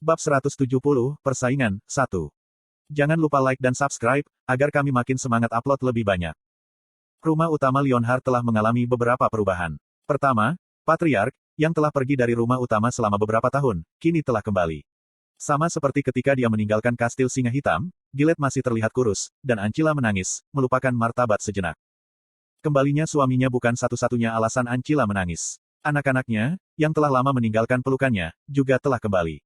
Bab 170, Persaingan, 1. Jangan lupa like dan subscribe, agar kami makin semangat upload lebih banyak. Rumah utama Leonhard telah mengalami beberapa perubahan. Pertama, Patriark, yang telah pergi dari rumah utama selama beberapa tahun, kini telah kembali. Sama seperti ketika dia meninggalkan kastil Singa Hitam, Gillette masih terlihat kurus, dan Ancila menangis, melupakan martabat sejenak. Kembalinya suaminya bukan satu-satunya alasan Ancila menangis. Anak-anaknya, yang telah lama meninggalkan pelukannya, juga telah kembali.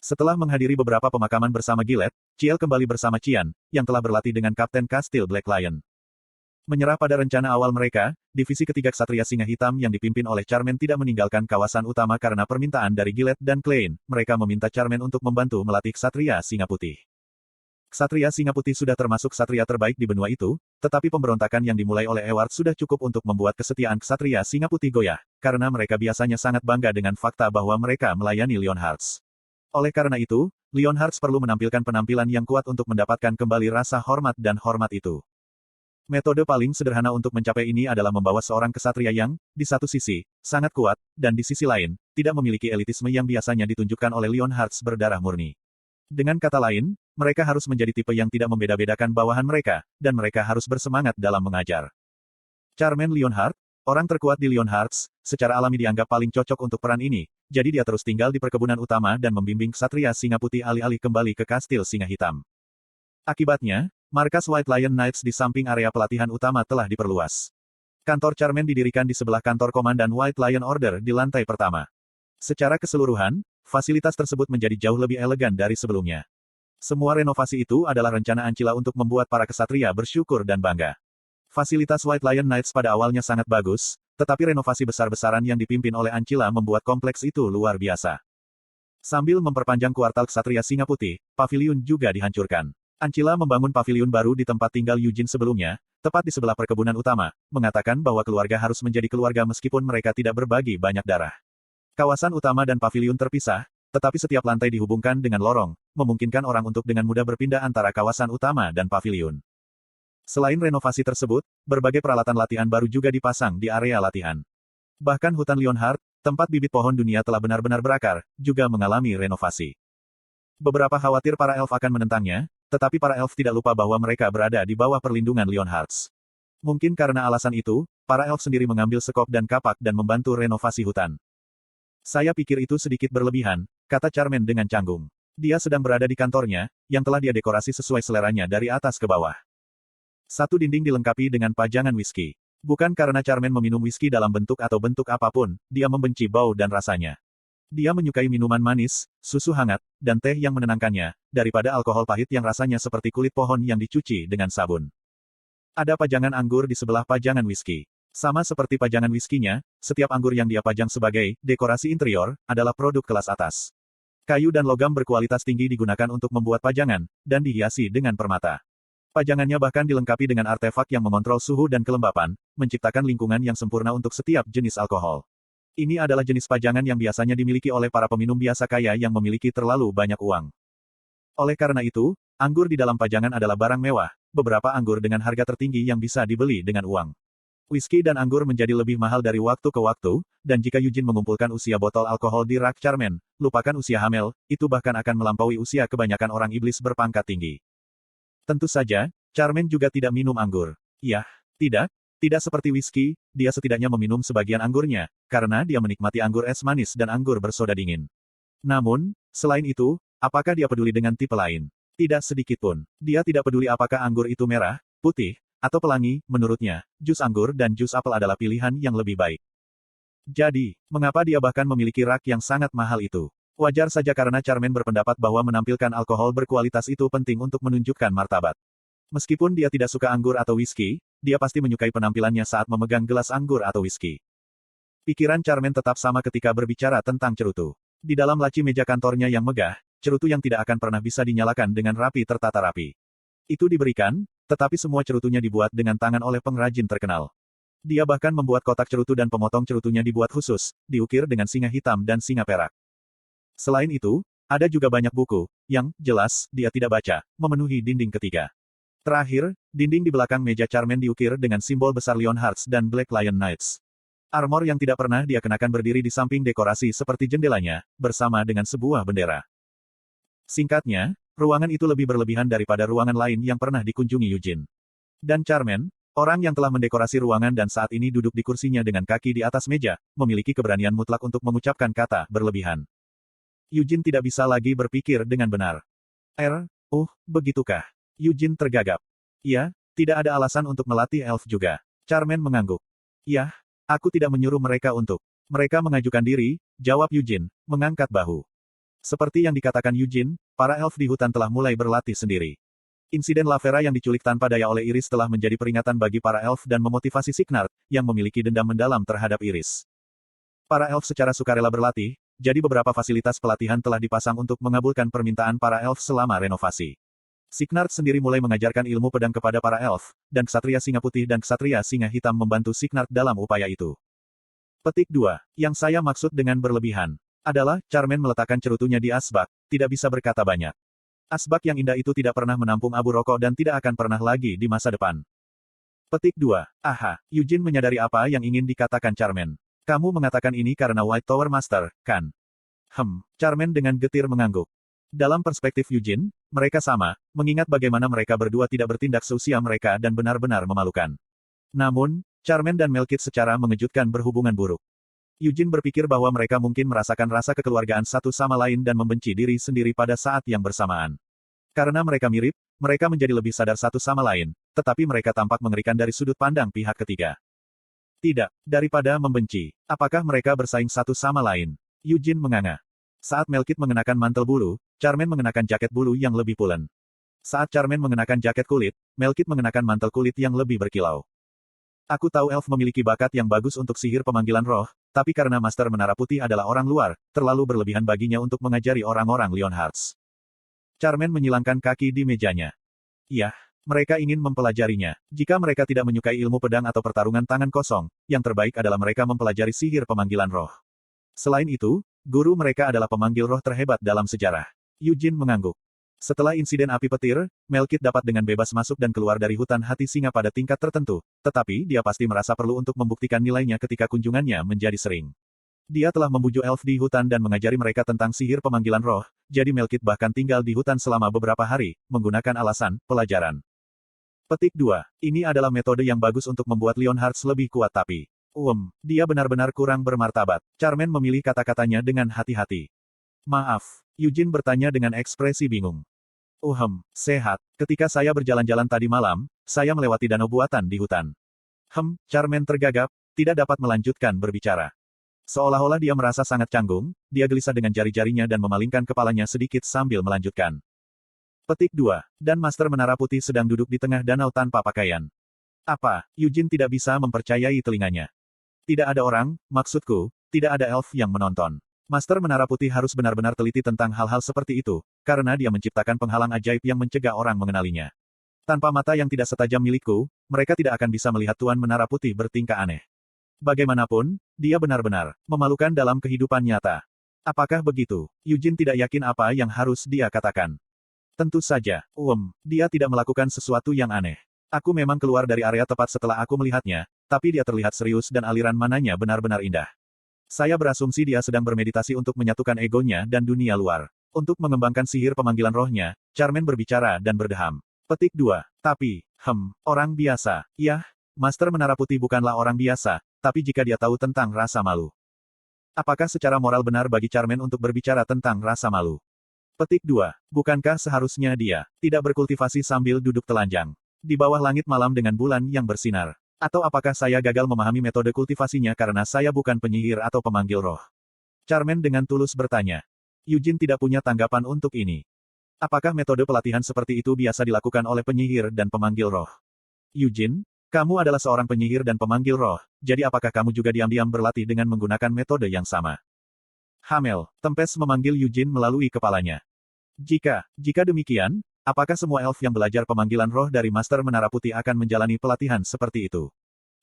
Setelah menghadiri beberapa pemakaman bersama Gillette, Ciel kembali bersama Cian, yang telah berlatih dengan Kapten Kastil Black Lion. Menyerah pada rencana awal mereka, divisi ketiga Ksatria Singa Hitam yang dipimpin oleh Charmaine tidak meninggalkan kawasan utama karena permintaan dari Gillette dan Klein. Mereka meminta Charmaine untuk membantu melatih Ksatria Singa Putih. Ksatria Singa Putih sudah termasuk ksatria terbaik di benua itu, tetapi pemberontakan yang dimulai oleh Eward sudah cukup untuk membuat kesetiaan Ksatria Singa Putih goyah, karena mereka biasanya sangat bangga dengan fakta bahwa mereka melayani Leonhardt. Oleh karena itu, Leonhardt perlu menampilkan penampilan yang kuat untuk mendapatkan kembali rasa hormat dan hormat itu. Metode paling sederhana untuk mencapai ini adalah membawa seorang ksatria yang, di satu sisi, sangat kuat, dan di sisi lain, tidak memiliki elitisme yang biasanya ditunjukkan oleh Leonhardt berdarah murni. Dengan kata lain, mereka harus menjadi tipe yang tidak membeda-bedakan bawahan mereka, dan mereka harus bersemangat dalam mengajar. Charmaine Leonhard, orang terkuat di Leonhardt, secara alami dianggap paling cocok untuk peran ini, jadi dia terus tinggal di perkebunan utama dan membimbing Ksatria Singa Putih alih-alih kembali ke Kastil Singa Hitam. Akibatnya, markas White Lion Knights di samping area pelatihan utama telah diperluas. Kantor Charmaine didirikan di sebelah kantor Komandan White Lion Order di lantai pertama. Secara keseluruhan, fasilitas tersebut menjadi jauh lebih elegan dari sebelumnya. Semua renovasi itu adalah rencana Ancila untuk membuat para ksatria bersyukur dan bangga. Fasilitas White Lion Knights pada awalnya sangat bagus, tetapi renovasi besar-besaran yang dipimpin oleh Ancila membuat kompleks itu luar biasa. Sambil memperpanjang kuartal Ksatria Singa Putih, paviliun juga dihancurkan. Ancila membangun paviliun baru di tempat tinggal Eugene sebelumnya, tepat di sebelah perkebunan utama, mengatakan bahwa keluarga harus menjadi keluarga meskipun mereka tidak berbagi banyak darah. Kawasan utama dan paviliun terpisah, tetapi setiap lantai dihubungkan dengan lorong, memungkinkan orang untuk dengan mudah berpindah antara kawasan utama dan paviliun. Selain renovasi tersebut, berbagai peralatan latihan baru juga dipasang di area latihan. Bahkan hutan Leonhard, tempat bibit pohon dunia telah benar-benar berakar, juga mengalami renovasi. Beberapa khawatir para elf akan menentangnya, tetapi para elf tidak lupa bahwa mereka berada di bawah perlindungan Leonhard. Mungkin karena alasan itu, para elf sendiri mengambil sekop dan kapak dan membantu renovasi hutan. Saya pikir itu sedikit berlebihan, kata Charmaine dengan canggung. Dia sedang berada di kantornya, yang telah dia dekorasi sesuai seleranya dari atas ke bawah. Satu dinding dilengkapi dengan pajangan whisky. Bukan karena Charmaine meminum whisky dalam bentuk atau bentuk apapun, dia membenci bau dan rasanya. Dia menyukai minuman manis, susu hangat, dan teh yang menenangkannya, daripada alkohol pahit yang rasanya seperti kulit pohon yang dicuci dengan sabun. Ada pajangan anggur di sebelah pajangan whisky. Sama seperti pajangan whisky-nya, setiap anggur yang dia pajang sebagai dekorasi interior adalah produk kelas atas. Kayu dan logam berkualitas tinggi digunakan untuk membuat pajangan, dan dihiasi dengan permata. Pajangannya bahkan dilengkapi dengan artefak yang mengontrol suhu dan kelembapan, menciptakan lingkungan yang sempurna untuk setiap jenis alkohol. Ini adalah jenis pajangan yang biasanya dimiliki oleh para peminum biasa kaya yang memiliki terlalu banyak uang. Oleh karena itu, anggur di dalam pajangan adalah barang mewah, beberapa anggur dengan harga tertinggi yang bisa dibeli dengan uang. Whisky dan anggur menjadi lebih mahal dari waktu ke waktu, dan jika Eugene mengumpulkan usia botol alkohol di rak Charmaine, lupakan usia hamil, itu bahkan akan melampaui usia kebanyakan orang iblis berpangkat tinggi. Tentu saja, Charmaine juga tidak minum anggur. Yah, tidak seperti whisky, dia setidaknya meminum sebagian anggurnya, karena dia menikmati anggur es manis dan anggur bersoda dingin. Namun, selain itu, apakah dia peduli dengan tipe lain? Tidak sedikit pun. Dia tidak peduli apakah anggur itu merah, putih, atau pelangi, menurutnya, jus anggur dan jus apel adalah pilihan yang lebih baik. Jadi, mengapa dia bahkan memiliki rak yang sangat mahal itu? Wajar saja karena Charmaine berpendapat bahwa menampilkan alkohol berkualitas itu penting untuk menunjukkan martabat. Meskipun dia tidak suka anggur atau whisky, dia pasti menyukai penampilannya saat memegang gelas anggur atau whisky. Pikiran Charmaine tetap sama ketika berbicara tentang cerutu. Di dalam laci meja kantornya yang megah, cerutu yang tidak akan pernah bisa dinyalakan dengan rapi tertata rapi. Itu diberikan, tetapi semua cerutunya dibuat dengan tangan oleh pengrajin terkenal. Dia bahkan membuat kotak cerutu dan pemotong cerutunya dibuat khusus, diukir dengan singa hitam dan singa perak. Selain itu, ada juga banyak buku, yang, jelas, dia tidak baca, memenuhi dinding ketiga. Terakhir, dinding di belakang meja Charmaine diukir dengan simbol besar Leonhardt dan Black Lion Knights. Armor yang tidak pernah dia kenakan berdiri di samping dekorasi seperti jendelanya, bersama dengan sebuah bendera. Singkatnya, ruangan itu lebih berlebihan daripada ruangan lain yang pernah dikunjungi Eugene. Dan Charmaine, orang yang telah mendekorasi ruangan dan saat ini duduk di kursinya dengan kaki di atas meja, memiliki keberanian mutlak untuk mengucapkan kata berlebihan. Eugene tidak bisa lagi berpikir dengan benar. Begitukah? Eugene tergagap. Iya, tidak ada alasan untuk melatih elf juga. Charmaine mengangguk. Yah, aku tidak menyuruh mereka untuk. Mereka mengajukan diri, jawab Eugene, mengangkat bahu. Seperti yang dikatakan Eugene, para elf di hutan telah mulai berlatih sendiri. Insiden Lavera yang diculik tanpa daya oleh Iris telah menjadi peringatan bagi para elf dan memotivasi Signard, yang memiliki dendam mendalam terhadap Iris. Para elf secara sukarela berlatih, jadi beberapa fasilitas pelatihan telah dipasang untuk mengabulkan permintaan para elf selama renovasi. Signard sendiri mulai mengajarkan ilmu pedang kepada para elf, dan Ksatria Singa Putih dan Ksatria Singa Hitam membantu Signard dalam upaya itu. Petik 2. Yang saya maksud dengan berlebihan adalah, Charmaine meletakkan cerutunya di asbak, tidak bisa berkata banyak. Asbak yang indah itu tidak pernah menampung abu rokok dan tidak akan pernah lagi di masa depan. Petik 2. Aha, Eugene menyadari apa yang ingin dikatakan Charmaine. Kamu mengatakan ini karena White Tower Master, kan? Charmaine dengan getir mengangguk. Dalam perspektif Eugene, mereka sama, mengingat bagaimana mereka berdua tidak bertindak seusia mereka dan benar-benar memalukan. Namun, Charmaine dan Melkith secara mengejutkan berhubungan buruk. Eugene berpikir bahwa mereka mungkin merasakan rasa kekeluargaan satu sama lain dan membenci diri sendiri pada saat yang bersamaan. Karena mereka mirip, mereka menjadi lebih sadar satu sama lain, tetapi mereka tampak mengerikan dari sudut pandang pihak ketiga. Tidak, daripada membenci. Apakah mereka bersaing satu sama lain? Eugene menganga. Saat Melkith mengenakan mantel bulu, Charmaine mengenakan jaket bulu yang lebih pulen. Saat Charmaine mengenakan jaket kulit, Melkith mengenakan mantel kulit yang lebih berkilau. Aku tahu elf memiliki bakat yang bagus untuk sihir pemanggilan roh, tapi karena Master Menara Putih adalah orang luar, terlalu berlebihan baginya untuk mengajari orang-orang Leonhardt. Charmaine menyilangkan kaki di mejanya. Iya, mereka ingin mempelajarinya. Jika mereka tidak menyukai ilmu pedang atau pertarungan tangan kosong, yang terbaik adalah mereka mempelajari sihir pemanggilan roh. Selain itu, guru mereka adalah pemanggil roh terhebat dalam sejarah. Eugene mengangguk. Setelah insiden api petir, Melkith dapat dengan bebas masuk dan keluar dari hutan hati singa pada tingkat tertentu, tetapi dia pasti merasa perlu untuk membuktikan nilainya ketika kunjungannya menjadi sering. Dia telah membujuk elf di hutan dan mengajari mereka tentang sihir pemanggilan roh, jadi Melkith bahkan tinggal di hutan selama beberapa hari, menggunakan alasan pelajaran. Petik 2. Ini adalah metode yang bagus untuk membuat Leonhardt lebih kuat tapi, dia benar-benar kurang bermartabat. Charmaine memilih kata-katanya dengan hati-hati. Maaf, Eugene bertanya dengan ekspresi bingung. Sehat. Ketika saya berjalan-jalan tadi malam, saya melewati danau buatan di hutan. Charmaine tergagap, tidak dapat melanjutkan berbicara. Seolah-olah dia merasa sangat canggung, dia gelisah dengan jari-jarinya dan memalingkan kepalanya sedikit sambil melanjutkan. Petik 2. Dan Master Menara Putih sedang duduk di tengah danau tanpa pakaian. Apa? Eugene tidak bisa mempercayai telinganya. Tidak ada orang, maksudku, tidak ada elf yang menonton. Master Menara Putih harus benar-benar teliti tentang hal-hal seperti itu, karena dia menciptakan penghalang ajaib yang mencegah orang mengenalinya. Tanpa mata yang tidak setajam milikku, mereka tidak akan bisa melihat Tuan Menara Putih bertingkah aneh. Bagaimanapun, dia benar-benar memalukan dalam kehidupan nyata. Apakah begitu? Eugene tidak yakin apa yang harus dia katakan. Tentu saja, dia tidak melakukan sesuatu yang aneh. Aku memang keluar dari area tepat setelah aku melihatnya, tapi dia terlihat serius dan aliran mananya benar-benar indah. Saya berasumsi dia sedang bermeditasi untuk menyatukan egonya dan dunia luar. Untuk mengembangkan sihir pemanggilan rohnya, Charmaine berbicara dan berdeham. Petik 2. Tapi, orang biasa. Yah, Master Menara Putih bukanlah orang biasa, tapi jika dia tahu tentang rasa malu. Apakah secara moral benar bagi Charmaine untuk berbicara tentang rasa malu? Petik 2. Bukankah seharusnya dia tidak berkultivasi sambil duduk telanjang di bawah langit malam dengan bulan yang bersinar? Atau apakah saya gagal memahami metode kultivasinya karena saya bukan penyihir atau pemanggil roh? Charmaine dengan tulus bertanya. Eugene tidak punya tanggapan untuk ini. Apakah metode pelatihan seperti itu biasa dilakukan oleh penyihir dan pemanggil roh? Eugene, kamu adalah seorang penyihir dan pemanggil roh, jadi apakah kamu juga diam-diam berlatih dengan menggunakan metode yang sama? Tempest memanggil Eugene melalui kepalanya. Jika demikian, apakah semua elf yang belajar pemanggilan roh dari Master Menara Putih akan menjalani pelatihan seperti itu?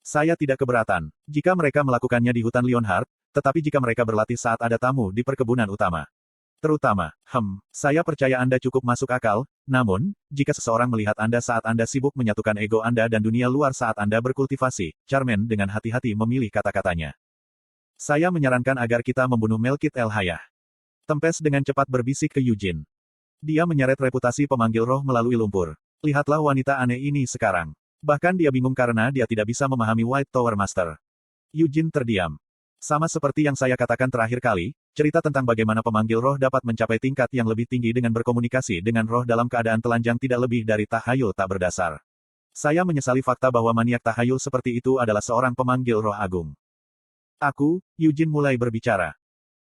Saya tidak keberatan, jika mereka melakukannya di hutan Leonhardt, tetapi jika mereka berlatih saat ada tamu di perkebunan utama. Terutama, saya percaya Anda cukup masuk akal, namun, jika seseorang melihat Anda saat Anda sibuk menyatukan ego Anda dan dunia luar saat Anda berkultivasi, Charmaine dengan hati-hati memilih kata-katanya. Saya menyarankan agar kita membunuh Melkith El Hayah. Tempest dengan cepat berbisik ke Eugene. Dia menyeret reputasi pemanggil roh melalui lumpur. Lihatlah wanita aneh ini sekarang. Bahkan dia bingung karena dia tidak bisa memahami White Tower Master. Eugene terdiam. Sama seperti yang saya katakan terakhir kali, cerita tentang bagaimana pemanggil roh dapat mencapai tingkat yang lebih tinggi dengan berkomunikasi dengan roh dalam keadaan telanjang tidak lebih dari tahayul tak berdasar. Saya menyesali fakta bahwa maniak tahayul seperti itu adalah seorang pemanggil roh agung. Eugene mulai berbicara.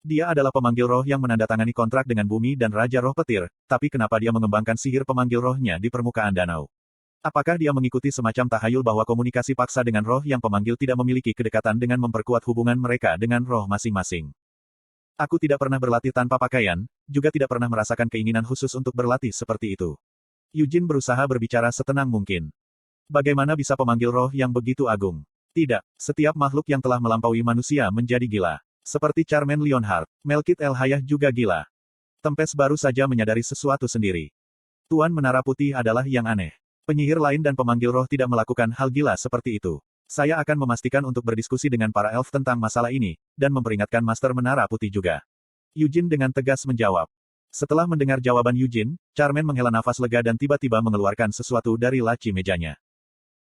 Dia adalah pemanggil roh yang menandatangani kontrak dengan bumi dan Raja Roh Petir, tapi kenapa dia mengembangkan sihir pemanggil rohnya di permukaan danau? Apakah dia mengikuti semacam tahayul bahwa komunikasi paksa dengan roh yang pemanggil tidak memiliki kedekatan dengan memperkuat hubungan mereka dengan roh masing-masing? Aku tidak pernah berlatih tanpa pakaian, juga tidak pernah merasakan keinginan khusus untuk berlatih seperti itu. Eugene berusaha berbicara setenang mungkin. Bagaimana bisa pemanggil roh yang begitu agung? Tidak, setiap makhluk yang telah melampaui manusia menjadi gila. Seperti Charmaine Leonhardt, Melkit El Hayah juga gila. Tempest baru saja menyadari sesuatu sendiri. Tuan Menara Putih adalah yang aneh. Penyihir lain dan pemanggil roh tidak melakukan hal gila seperti itu. Saya akan memastikan untuk berdiskusi dengan para elf tentang masalah ini, dan memperingatkan Master Menara Putih juga. Eugene dengan tegas menjawab. Setelah mendengar jawaban Eugene, Charmaine menghela nafas lega dan tiba-tiba mengeluarkan sesuatu dari laci mejanya.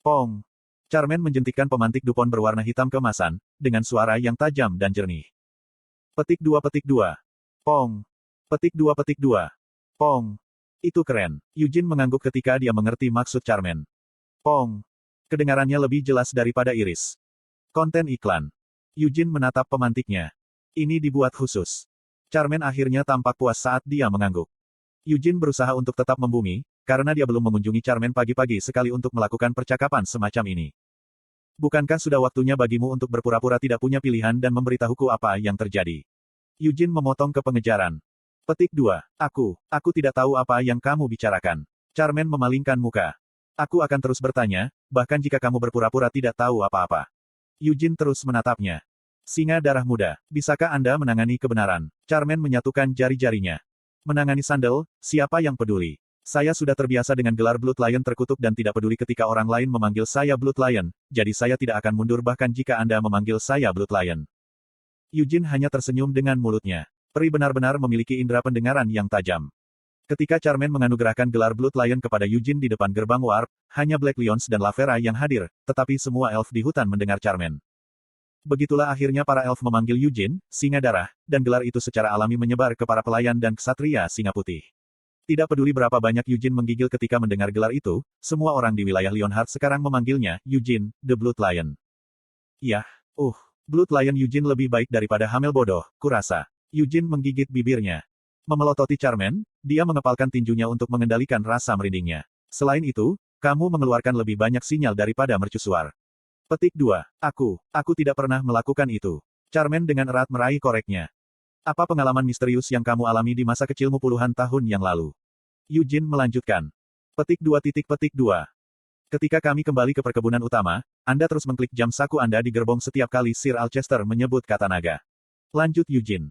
Pong! Charmaine menjentikkan pemantik dupon berwarna hitam keemasan, dengan suara yang tajam dan jernih. Petik 2. Pong! Petik 2. Pong! Itu keren. Eugene mengangguk ketika dia mengerti maksud Charmaine. Pong! Kedengarannya lebih jelas daripada iris. Konten iklan. Eugene menatap pemantiknya. Ini dibuat khusus. Charmaine akhirnya tampak puas saat dia mengangguk. Eugene berusaha untuk tetap membumi, karena dia belum mengunjungi Charmaine pagi-pagi sekali untuk melakukan percakapan semacam ini. Bukankah sudah waktunya bagimu untuk berpura-pura tidak punya pilihan dan memberitahuku apa yang terjadi? Eugene memotong ke pengejaran. Petik 2. Aku tidak tahu apa yang kamu bicarakan. Charmaine memalingkan muka. Aku akan terus bertanya, bahkan jika kamu berpura-pura tidak tahu apa-apa. Eugene terus menatapnya. Singa darah muda, bisakah Anda menangani kebenaran? Charmaine menyatukan jari-jarinya. Menangani sandal, siapa yang peduli? Saya sudah terbiasa dengan gelar Blood Lion terkutuk dan tidak peduli ketika orang lain memanggil saya Blood Lion, jadi saya tidak akan mundur bahkan jika Anda memanggil saya Blood Lion. Eugene hanya tersenyum dengan mulutnya. Peri benar-benar memiliki indera pendengaran yang tajam. Ketika Charmaine menganugerahkan gelar Blood Lion kepada Eugene di depan gerbang Warp, hanya Black Lions dan Lavera yang hadir, tetapi semua elf di hutan mendengar Charmaine. Begitulah akhirnya para elf memanggil Eugene, Singa Darah, dan gelar itu secara alami menyebar ke para pelayan dan ksatria Singa Putih. Tidak peduli berapa banyak Eugene menggigil ketika mendengar gelar itu, semua orang di wilayah Leonhardt sekarang memanggilnya, Eugene, The Blood Lion. Yah, Blood Lion Eugene lebih baik daripada Hamel bodoh, kurasa. Eugene menggigit bibirnya. Memelototi Charmaine, dia mengepalkan tinjunya untuk mengendalikan rasa merindingnya. Selain itu, kamu mengeluarkan lebih banyak sinyal daripada mercusuar. Petik 2. Aku tidak pernah melakukan itu. Charmaine dengan erat meraih koreknya. Apa pengalaman misterius yang kamu alami di masa kecilmu puluhan tahun yang lalu? Eugene melanjutkan. Petik 2. Ketika kami kembali ke perkebunan utama, Anda terus mengklik jam saku Anda di gerbong setiap kali Sir Alcester menyebut kata naga. Lanjut Eugene.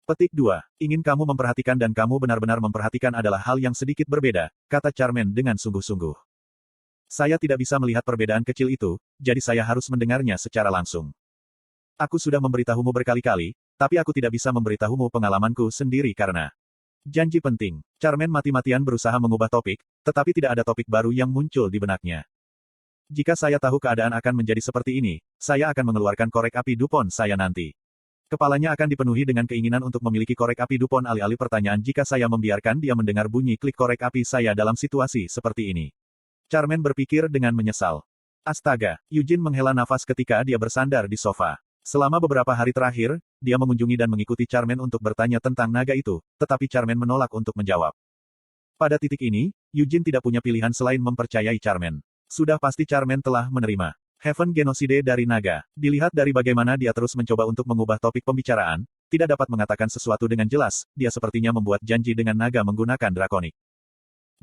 Petik 2. Ingin kamu memperhatikan dan kamu benar-benar memperhatikan adalah hal yang sedikit berbeda, kata Charmaine dengan sungguh-sungguh. Saya tidak bisa melihat perbedaan kecil itu, jadi saya harus mendengarnya secara langsung. Aku sudah memberitahumu berkali-kali, tapi aku tidak bisa memberitahumu pengalamanku sendiri karena janji penting. Charmaine mati-matian berusaha mengubah topik, tetapi tidak ada topik baru yang muncul di benaknya. Jika saya tahu keadaan akan menjadi seperti ini, saya akan mengeluarkan korek api Dupont saya nanti. Kepalanya akan dipenuhi dengan keinginan untuk memiliki korek api Dupont alih-alih pertanyaan jika saya membiarkan dia mendengar bunyi klik korek api saya dalam situasi seperti ini. Charmaine berpikir dengan menyesal. Astaga, Eugene menghela nafas ketika dia bersandar di sofa. Selama beberapa hari terakhir, dia mengunjungi dan mengikuti Charmaine untuk bertanya tentang naga itu, tetapi Charmaine menolak untuk menjawab. Pada titik ini, Eugene tidak punya pilihan selain mempercayai Charmaine. Sudah pasti Charmaine telah menerima Heaven Genoside dari naga. Dilihat dari bagaimana dia terus mencoba untuk mengubah topik pembicaraan, tidak dapat mengatakan sesuatu dengan jelas, dia sepertinya membuat janji dengan naga menggunakan drakonik.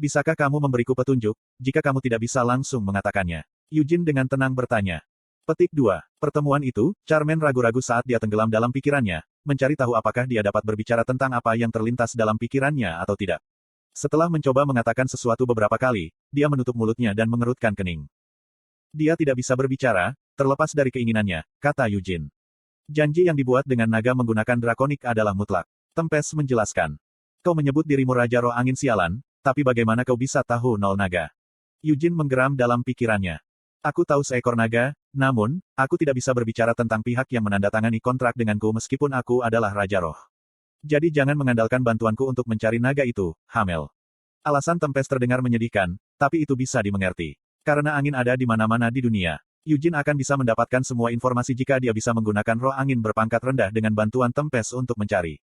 Bisakah kamu memberiku petunjuk, jika kamu tidak bisa langsung mengatakannya? Eugene dengan tenang bertanya. Petik 2. Pertemuan itu, Charmaine ragu-ragu saat dia tenggelam dalam pikirannya, mencari tahu apakah dia dapat berbicara tentang apa yang terlintas dalam pikirannya atau tidak. Setelah mencoba mengatakan sesuatu beberapa kali, dia menutup mulutnya dan mengerutkan kening. Dia tidak bisa berbicara, terlepas dari keinginannya, kata Eugene. Janji yang dibuat dengan naga menggunakan drakonik adalah mutlak. Tempest menjelaskan. Kau menyebut dirimu Raja Roh Angin Sialan, tapi bagaimana kau bisa tahu 0 naga? Yujin menggeram dalam pikirannya. Aku tahu seekor naga, namun, aku tidak bisa berbicara tentang pihak yang menandatangani kontrak denganku meskipun aku adalah Raja Roh. Jadi jangan mengandalkan bantuanku untuk mencari naga itu, Hamel. Alasan Tempest terdengar menyedihkan, tapi itu bisa dimengerti. Karena angin ada di mana-mana di dunia. Yujin akan bisa mendapatkan semua informasi jika dia bisa menggunakan roh angin berpangkat rendah dengan bantuan Tempest untuk mencari.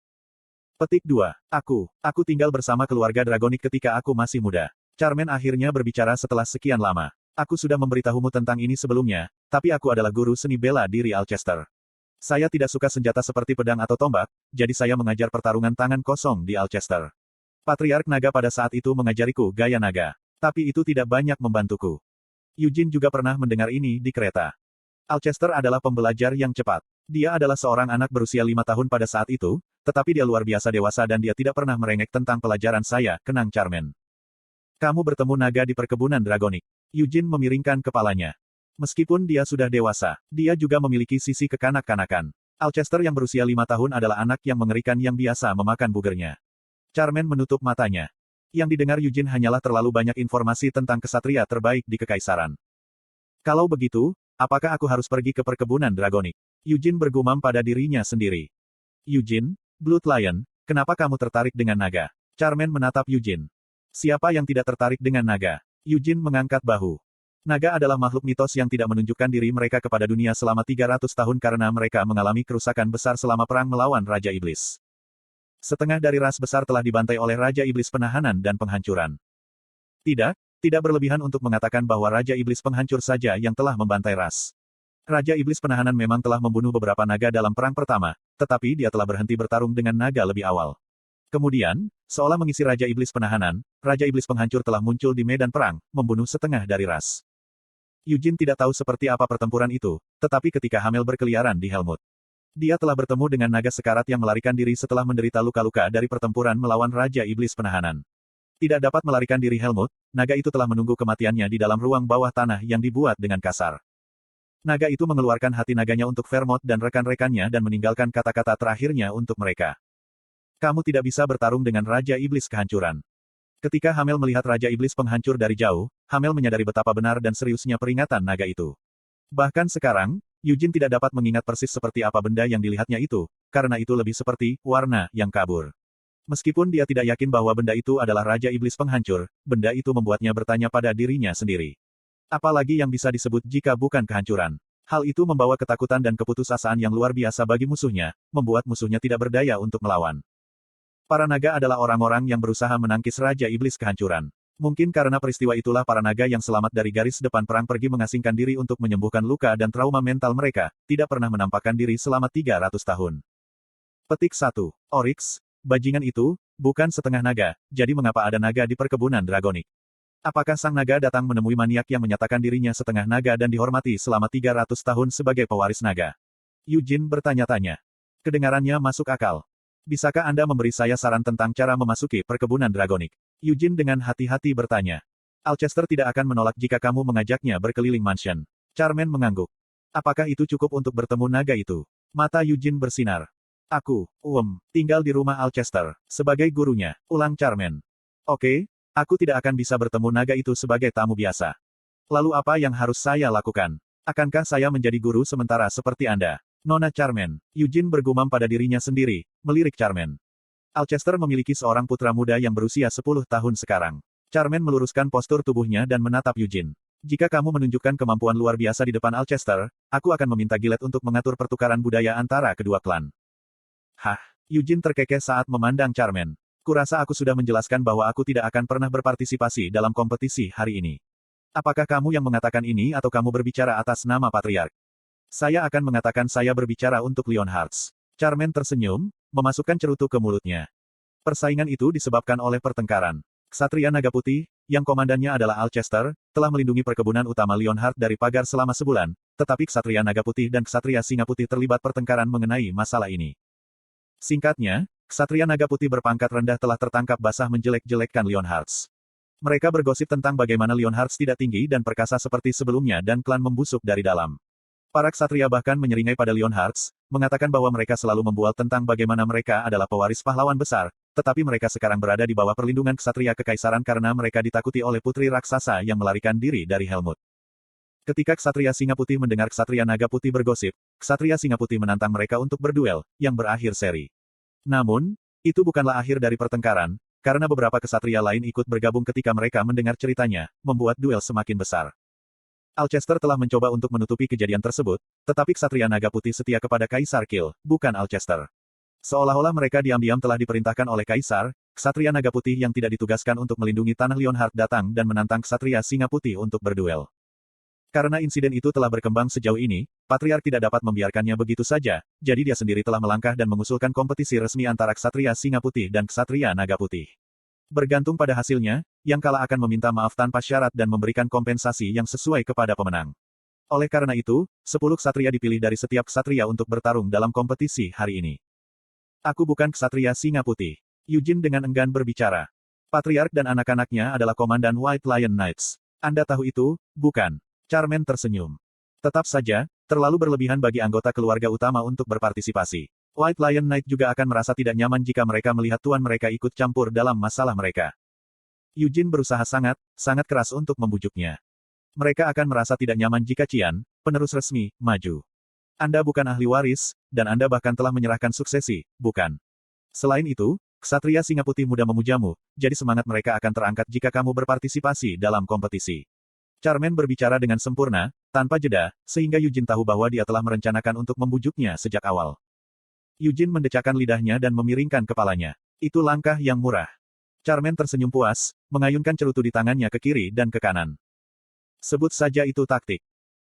Petik 2. Aku tinggal bersama keluarga Dragonik ketika aku masih muda. Charmaine akhirnya berbicara setelah sekian lama. Aku sudah memberitahumu tentang ini sebelumnya, tapi aku adalah guru seni bela diri Alcester. Saya tidak suka senjata seperti pedang atau tombak, jadi saya mengajar pertarungan tangan kosong di Alcester. Patriark Naga pada saat itu mengajariku gaya naga. Tapi itu tidak banyak membantuku. Eugene juga pernah mendengar ini di kereta. Alcester adalah pembelajar yang cepat. Dia adalah seorang anak berusia 5 tahun pada saat itu, tetapi dia luar biasa dewasa dan dia tidak pernah merengek tentang pelajaran saya, kenang Charmaine. Kamu bertemu naga di perkebunan Dragonik. Eugene memiringkan kepalanya. Meskipun dia sudah dewasa, dia juga memiliki sisi kekanak-kanakan. Alcester yang berusia 5 tahun adalah anak yang mengerikan yang biasa memakan bugernya. Charmaine menutup matanya. Yang didengar Eugene hanyalah terlalu banyak informasi tentang kesatria terbaik di Kekaisaran. Kalau begitu, apakah aku harus pergi ke perkebunan Dragonik? Eugene bergumam pada dirinya sendiri. Eugene, Blood Lion, kenapa kamu tertarik dengan naga? Charmaine menatap Eugene. Siapa yang tidak tertarik dengan naga? Eugene mengangkat bahu. Naga adalah makhluk mitos yang tidak menunjukkan diri mereka kepada dunia selama 300 tahun karena mereka mengalami kerusakan besar selama perang melawan Raja Iblis. Setengah dari ras besar telah dibantai oleh Raja Iblis penahanan dan penghancuran. Tidak berlebihan untuk mengatakan bahwa Raja Iblis penghancur saja yang telah membantai ras. Raja Iblis penahanan memang telah membunuh beberapa naga dalam perang pertama, tetapi dia telah berhenti bertarung dengan naga lebih awal. Kemudian, seolah mengisi Raja Iblis penahanan, Raja Iblis penghancur telah muncul di medan perang, membunuh setengah dari ras. Eugene tidak tahu seperti apa pertempuran itu, tetapi ketika Hamel berkeliaran di Helmut, dia telah bertemu dengan naga sekarat yang melarikan diri setelah menderita luka-luka dari pertempuran melawan Raja Iblis penahanan. Tidak dapat melarikan diri Helmut, naga itu telah menunggu kematiannya di dalam ruang bawah tanah yang dibuat dengan kasar. Naga itu mengeluarkan hati naganya untuk Vermont dan rekan-rekannya dan meninggalkan kata-kata terakhirnya untuk mereka. Kamu tidak bisa bertarung dengan Raja Iblis kehancuran. Ketika Hamel melihat Raja Iblis penghancur dari jauh, Hamel menyadari betapa benar dan seriusnya peringatan naga itu. Bahkan sekarang, Eugene tidak dapat mengingat persis seperti apa benda yang dilihatnya itu, karena itu lebih seperti warna yang kabur. Meskipun dia tidak yakin bahwa benda itu adalah Raja Iblis penghancur, benda itu membuatnya bertanya pada dirinya sendiri. Apalagi yang bisa disebut jika bukan kehancuran. Hal itu membawa ketakutan dan keputusasaan yang luar biasa bagi musuhnya, membuat musuhnya tidak berdaya untuk melawan. Para naga adalah orang-orang yang berusaha menangkis Raja Iblis kehancuran. Mungkin karena peristiwa itulah para naga yang selamat dari garis depan perang pergi mengasingkan diri untuk menyembuhkan luka dan trauma mental mereka, tidak pernah menampakkan diri selama 300 tahun. Petik 1. Oryx, bajingan itu, bukan setengah naga, jadi mengapa ada naga di perkebunan Dragonik? Apakah sang naga datang menemui maniak yang menyatakan dirinya setengah naga dan dihormati selama 300 tahun sebagai pewaris naga? Eugene bertanya-tanya. Kedengarannya masuk akal. Bisakah Anda memberi saya saran tentang cara memasuki perkebunan Dragonik? Eugene dengan hati-hati bertanya. Alcester tidak akan menolak jika kamu mengajaknya berkeliling mansion. Charmaine mengangguk. Apakah itu cukup untuk bertemu naga itu? Mata Eugene bersinar. Aku, tinggal di rumah Alcester, sebagai gurunya, ulang Charmaine. Oke. Aku tidak akan bisa bertemu naga itu sebagai tamu biasa. Lalu apa yang harus saya lakukan? Akankah saya menjadi guru sementara seperti Anda? Nona Charmaine. Eugene bergumam pada dirinya sendiri, melirik Charmaine. Alcester memiliki seorang putra muda yang berusia 10 tahun sekarang. Charmaine meluruskan postur tubuhnya dan menatap Eugene. Jika kamu menunjukkan kemampuan luar biasa di depan Alcester, aku akan meminta Gilead untuk mengatur pertukaran budaya antara kedua klan. Hah? Eugene terkekeh saat memandang Charmaine. Kurasa aku sudah menjelaskan bahwa aku tidak akan pernah berpartisipasi dalam kompetisi hari ini. Apakah kamu yang mengatakan ini atau kamu berbicara atas nama Patriark? Saya akan mengatakan saya berbicara untuk Leonhardt. Charmaine tersenyum, memasukkan cerutu ke mulutnya. Persaingan itu disebabkan oleh pertengkaran. Ksatria Naga Putih, yang komandannya adalah Alcester, telah melindungi perkebunan utama Leonhardt dari pagar selama sebulan, tetapi Ksatria Naga Putih dan Ksatria Singa Putih terlibat pertengkaran mengenai masalah ini. Singkatnya, Ksatria Naga Putih berpangkat rendah telah tertangkap basah menjelek-jelekkan Leonhardt. Mereka bergosip tentang bagaimana Leonhardt tidak tinggi dan perkasa seperti sebelumnya dan klan membusuk dari dalam. Para ksatria bahkan menyeringai pada Leonhardt, mengatakan bahwa mereka selalu membual tentang bagaimana mereka adalah pewaris pahlawan besar, tetapi mereka sekarang berada di bawah perlindungan ksatria kekaisaran karena mereka ditakuti oleh putri raksasa yang melarikan diri dari Helmut. Ketika ksatria singa putih mendengar ksatria naga putih bergosip, ksatria singa putih menantang mereka untuk berduel, yang berakhir seri. Namun, itu bukanlah akhir dari pertengkaran, karena beberapa ksatria lain ikut bergabung ketika mereka mendengar ceritanya, membuat duel semakin besar. Alcester telah mencoba untuk menutupi kejadian tersebut, tetapi ksatria naga putih setia kepada Kaisar Kill, bukan Alcester. Seolah-olah mereka diam-diam telah diperintahkan oleh Kaisar, ksatria naga putih yang tidak ditugaskan untuk melindungi tanah Lionheart datang dan menantang ksatria singa putih untuk berduel. Karena insiden itu telah berkembang sejauh ini, Patriark tidak dapat membiarkannya begitu saja, jadi dia sendiri telah melangkah dan mengusulkan kompetisi resmi antara ksatria singa putih dan ksatria naga putih. Bergantung pada hasilnya, yang kalah akan meminta maaf tanpa syarat dan memberikan kompensasi yang sesuai kepada pemenang. Oleh karena itu, 10 ksatria dipilih dari setiap ksatria untuk bertarung dalam kompetisi hari ini. Aku bukan ksatria singa putih. Eugene dengan enggan berbicara. Patriark dan anak-anaknya adalah komandan White Lion Knights. Anda tahu itu, bukan? Charmaine tersenyum. Tetap saja, terlalu berlebihan bagi anggota keluarga utama untuk berpartisipasi. White Lion Knight juga akan merasa tidak nyaman jika mereka melihat tuan mereka ikut campur dalam masalah mereka. Eugene berusaha sangat keras untuk membujuknya. Mereka akan merasa tidak nyaman jika Qian, penerus resmi, maju. Anda bukan ahli waris, dan Anda bahkan telah menyerahkan suksesi, bukan? Selain itu, ksatria singa putih muda memujamu, jadi semangat mereka akan terangkat jika kamu berpartisipasi dalam kompetisi. Charmaine berbicara dengan sempurna, tanpa jeda, sehingga Eugene tahu bahwa dia telah merencanakan untuk membujuknya sejak awal. Eugene mendecakkan lidahnya dan memiringkan kepalanya. Itu langkah yang murah. Charmaine tersenyum puas, mengayunkan cerutu di tangannya ke kiri dan ke kanan. Sebut saja itu taktik.